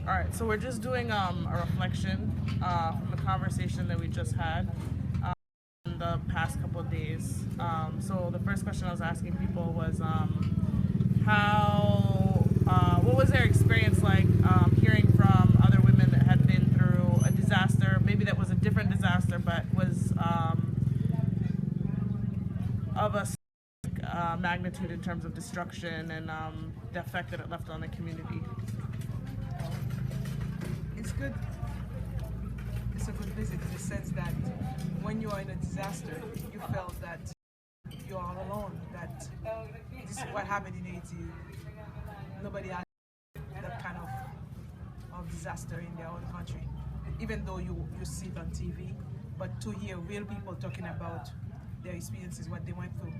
All right, so we're just doing a reflection from the conversation that we just had in the past couple of days. So the first question I was asking people was what was their experience like hearing from other women that had been through a disaster, maybe that was a different disaster, but was of a magnitude in terms of destruction and the effect that it left on the community. It's good. It's a good visit in the sense that when you are in a disaster, you felt that you're all alone, that this is what happened in Haiti. Nobody had that kind of disaster in their own country. Even though you see it on TV, but to hear real people talking about their experiences, what they went through,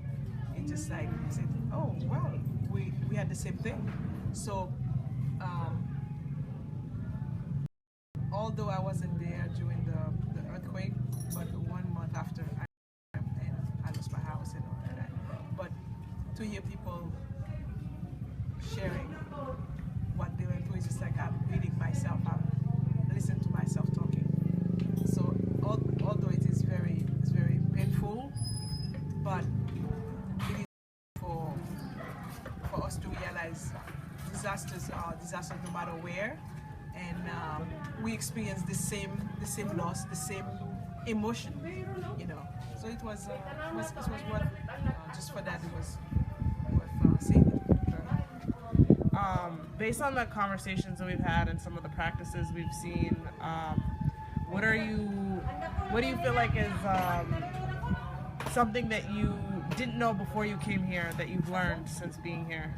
it's just like, you said, oh, wow, we had the same thing. So, although I wasn't there during the earthquake, but 1 month after, I lost my house and all that. But to hear people sharing what they went through is just like I'm reading myself, I'm listening to myself talking. So although it's very painful, but it is for us to realize disasters are disasters no matter where. And we experience the same loss, the same emotion, you know. So it was worth just for that. It was worth saying it. Based on the conversations that we've had and some of the practices we've seen, what do you feel like is something that you didn't know before you came here that you've learned since being here?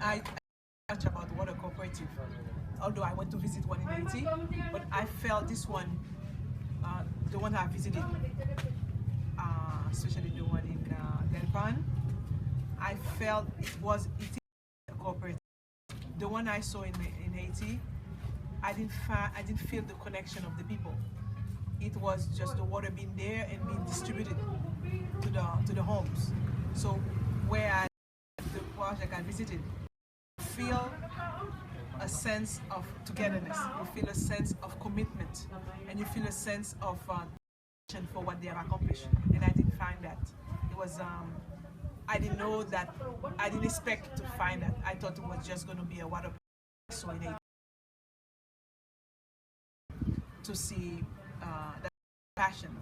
I much about water cooperative, although I went to visit one in Haiti, but I felt this one, the one I visited, especially the one in Delpan, I felt it is a cooperative. The one I saw in Haiti, I didn't feel the connection of the people. It was just the water being there and being distributed to the homes. So whereas the project I visited, feel a sense of togetherness, you feel a sense of commitment, and you feel a sense of passion for what they have accomplished. And I didn't find that. It was I didn't know that. I didn't expect to find that. I thought it was just going to be a water so in to see that passion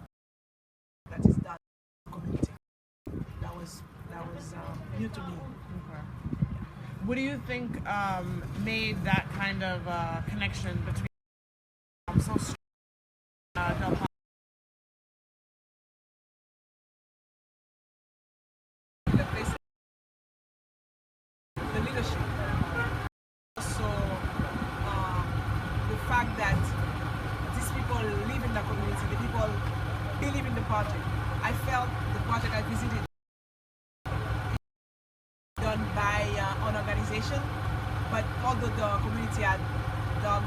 that is done in the community. That was new to me. Okay. What do you think made that kind of connection between so strong Del Ponte? The leadership. So the fact that these people live in the community, the people believe in the project. I felt the project I visited done by an organization, but although the community had done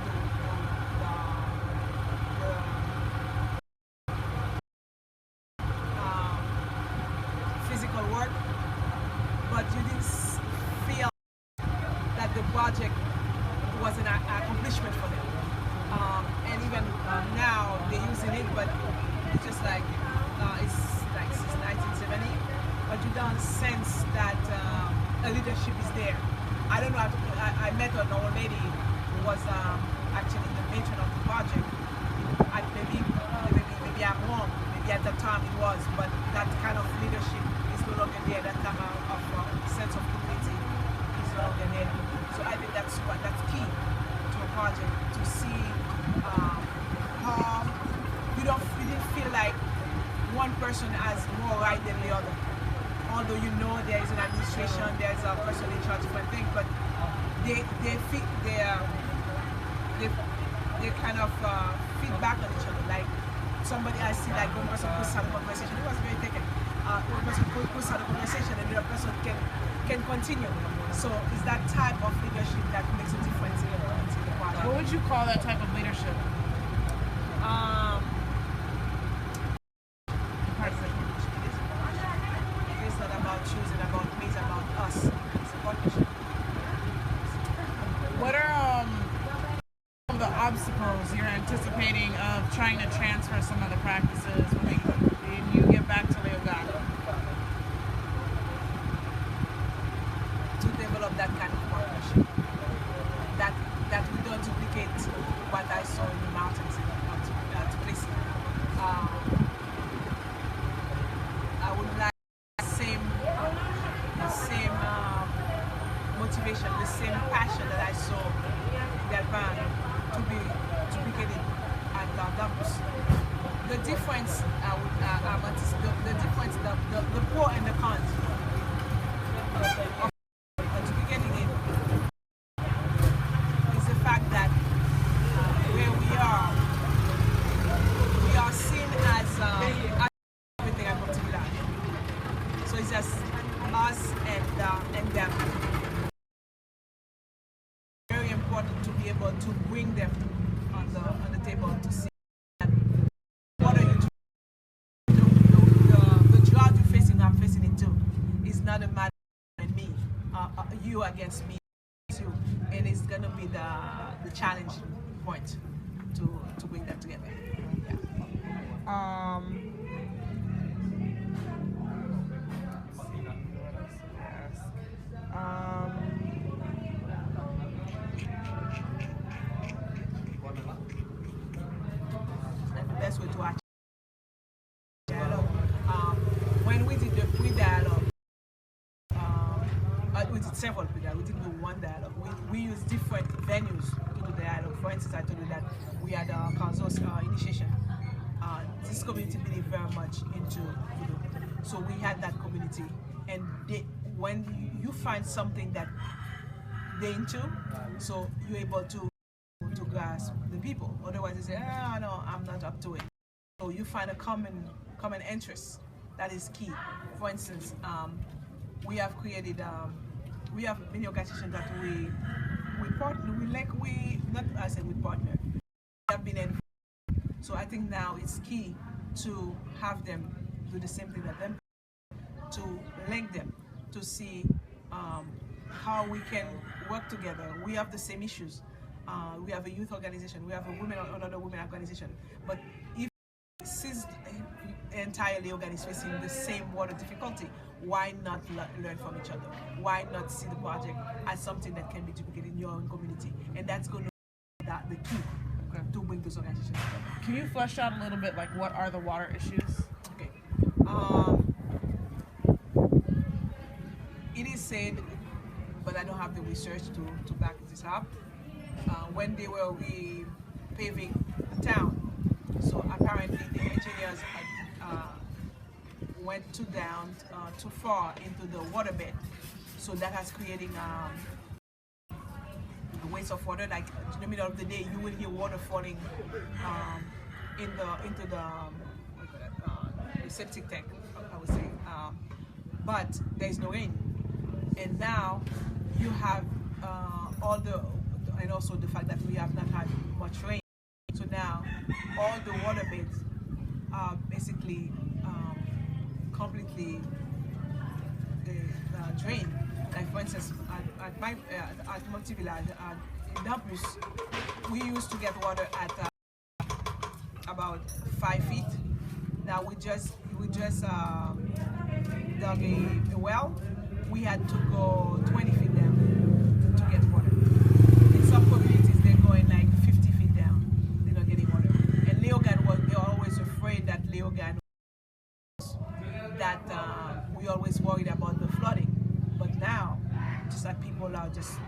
the physical work, but you didn't feel that the project was an accomplishment for them. And even now they're using it, but it's just like it's like since 1970, but you don't sense that a leadership is there. I don't know. I met an old lady who was actually the matron of the project. Maybe I'm wrong. Maybe at the time it was, but that kind of leadership is no longer there. That kind of sense of community is no longer there. So I think that's key to a project, to see how you didn't feel like one person has more right than the other. Although you know there is an administration, there's a person in charge of different things, but they kind of feedback on each other. Like somebody I see, like one person puts out a conversation, it was very taken. One person puts out a conversation and the other person can continue. So it's that type of leadership that makes a difference in the project. What would you call that type of leadership? obstacles you're anticipating of trying to transfer some of the practices when you get back to Leogan? To develop that kind of partnership, that we don't duplicate what I saw in the mountains in to place. I would like the same motivation, the same passion that I saw in that band to be duplicated at Dampus. The difference I would the difference, the pro and the cons of duplicating it is the fact that where we are seen as everything at Multivilla. So it's just us and them. Very important to be able to bring them on the table to see that what are you doing? The drought you're facing, I'm facing it too. It's not a matter of me, you against me, too, and it's gonna be the challenge point to bring them together. Yeah. And the best way to achieve dialogue. When we did the pre-dialogue, we did several pre-dialogue. We didn't do one dialogue. We used different venues to do the dialogue. For instance, I told you that we had Kanzo's initiation. This community believed very much into voodoo. So we had that community, and when you find something that they're into, so you're able to grasp the people. Otherwise, they say, no, I'm not up to it. So you find a common interest. That is key. For instance, we have created, we have many organizations that we partner. We partner. We have been in. So I think now it's key to have them do the same thing that them, to link them, to see how we can work together. We have the same issues. We have a youth organization. We have another women organization. But if since entirely is facing the same water difficulty, why not learn from each other? Why not see the project as something that can be duplicated in your own community? And that's going to be the key to bring those organizations together. Can you flesh out a little bit, like what are the water issues? Okay. It is said, but I don't have the research to back this up. When they were repaving the town, so apparently the engineers went too far into the waterbed, so that has creating the waste of water. Like in the middle of the day, you will hear water falling into the septic tank, I would say. But there is no rain, and now you have and also the fact that we have not had much rain. So now all the water beds are basically completely drained. Like for instance, at Multivilla, in Dampus, we used to get water at about 5 feet. Now we just dug a well. We had to go 20 feet down to get water. In some communities, they're going like 50 feet down. They're not getting water. And they're always afraid that we always worried about the flooding. But now, just like people are just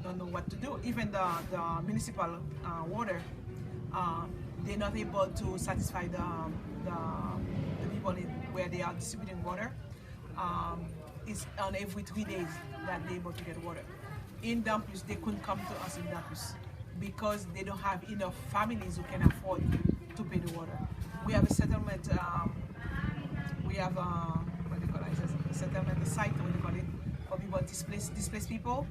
don't know what to do. Even the municipal water, they're not able to satisfy the people where they are distributing water. It's on every 3 days that they're able to get water. In Dampus, they couldn't come to us in Dampus because they don't have enough families who can afford to pay the water. We have a settlement. We have what do you call it? A settlement, a site, what do you call it, for people displaced people,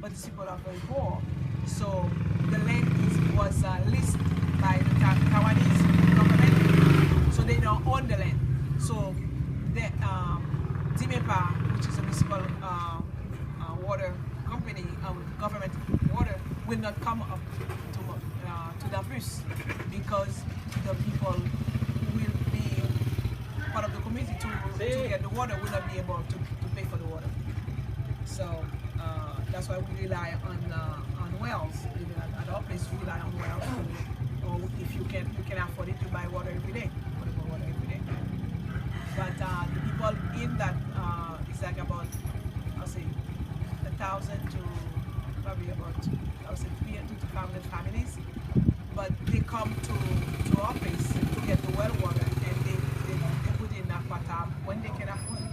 but these people are very poor. So the land was leased by the Taiwanese government, so they don't own the land. So the DIMEPA, which is a municipal water company, government water, will not come up to plus because the people will be part of the community to get the water will not be able to pay for the water. So that's why we rely on wells. At our place, we rely on wells. Or if you can afford it, you buy water every day. Water every day. But the people in that is like about, I'll say, 1,000 to probably about, I'll say 300 to 500 families. But they come to our place to get the well water, and they put in a tap when they can afford it.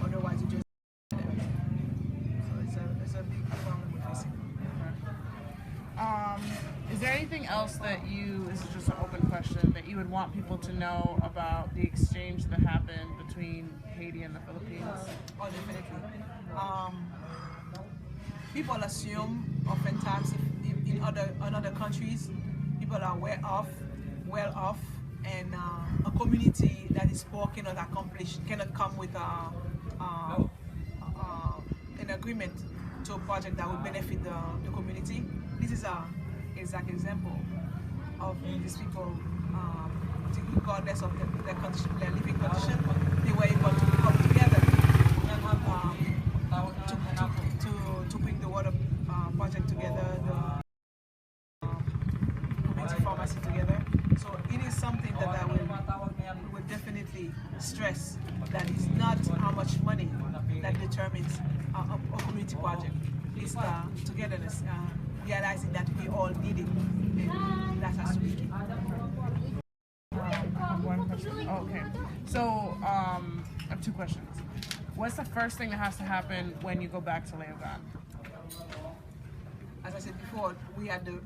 Otherwise, you just it's a big problem we're facing. Is there anything else that this is just an open question, that you would want people to know about the exchange that happened between Haiti and the Philippines? Oh, definitely. People assume oftentimes if in other countries, people are well off, and a community that is poor cannot come with an agreement to a project that would benefit the community. This is an exact example of these people, regardless of their living condition, they were able to come together to bring the water project together, the community pharmacy together. So it is something that I will definitely stress, that is not how much money that determines a community project. It's the togetherness, realizing that we all need it, and that has to be key. One question. Oh, okay. So, I have two questions. What's the first thing that has to happen when you go back to Leogan? As I said before, we had the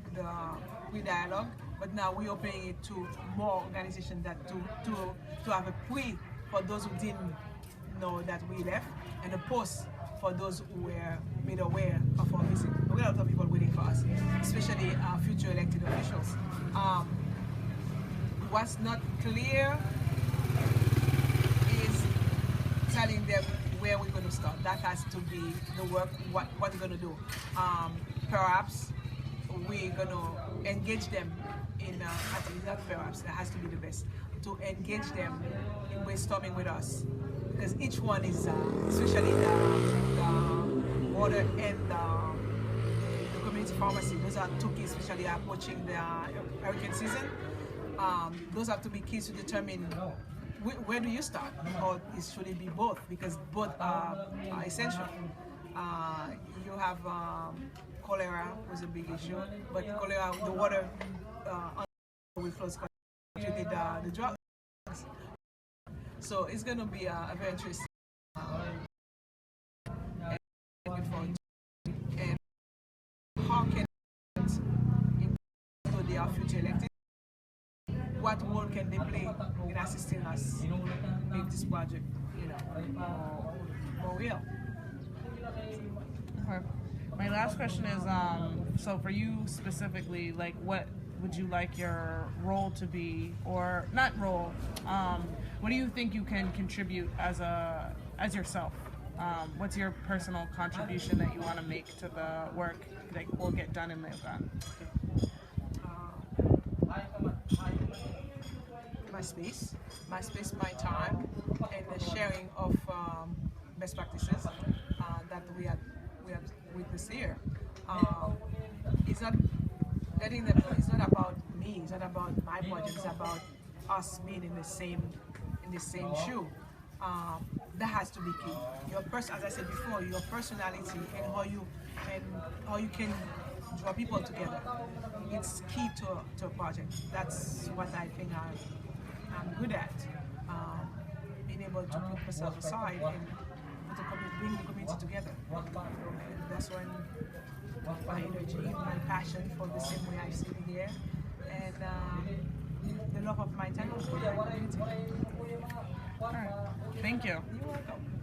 pre-dialogue, but now we're opening it to more organizations that to have a pre for those who didn't know that we left, and a post for those who were made aware of our visit. We have a lot of people waiting for us, especially future elected officials. What's not clear is telling them where we're going to start. That has to be the work, what we're going to do. Perhaps we're going to engage them in, not perhaps, that has to be the best, to engage them in brainstorming with us. Because each one is, especially the water and the community pharmacy, those are two keys, especially approaching the hurricane season. Those have to be keys to determine where do you start, or should it be both, because both are essential. You have cholera was a big issue, but cholera, the water will flow you need the drugs. So it's going to be a very interesting and how can they are future elected, what role can they play in assisting us make this project, more real. Okay. My last question is, so for you specifically, like, what would you like your role to be, or not role? What do you think you can contribute as yourself? What's your personal contribution that you want to make to the work that will get done in Leogan? My space, my time, and the sharing of best practices that we have witnessed here. It's not letting them. It's not about me. It's not about my project. It's about us being in the same shoe. That has to be key. As I said before, your personality and how you can draw people together. It's key to a project. That's what I think I'm good at. Being able to put myself aside and bring the community together. And that's when my energy, my passion for the same way I see it here, and the love of my town for the community. All right. Thank you. You're welcome.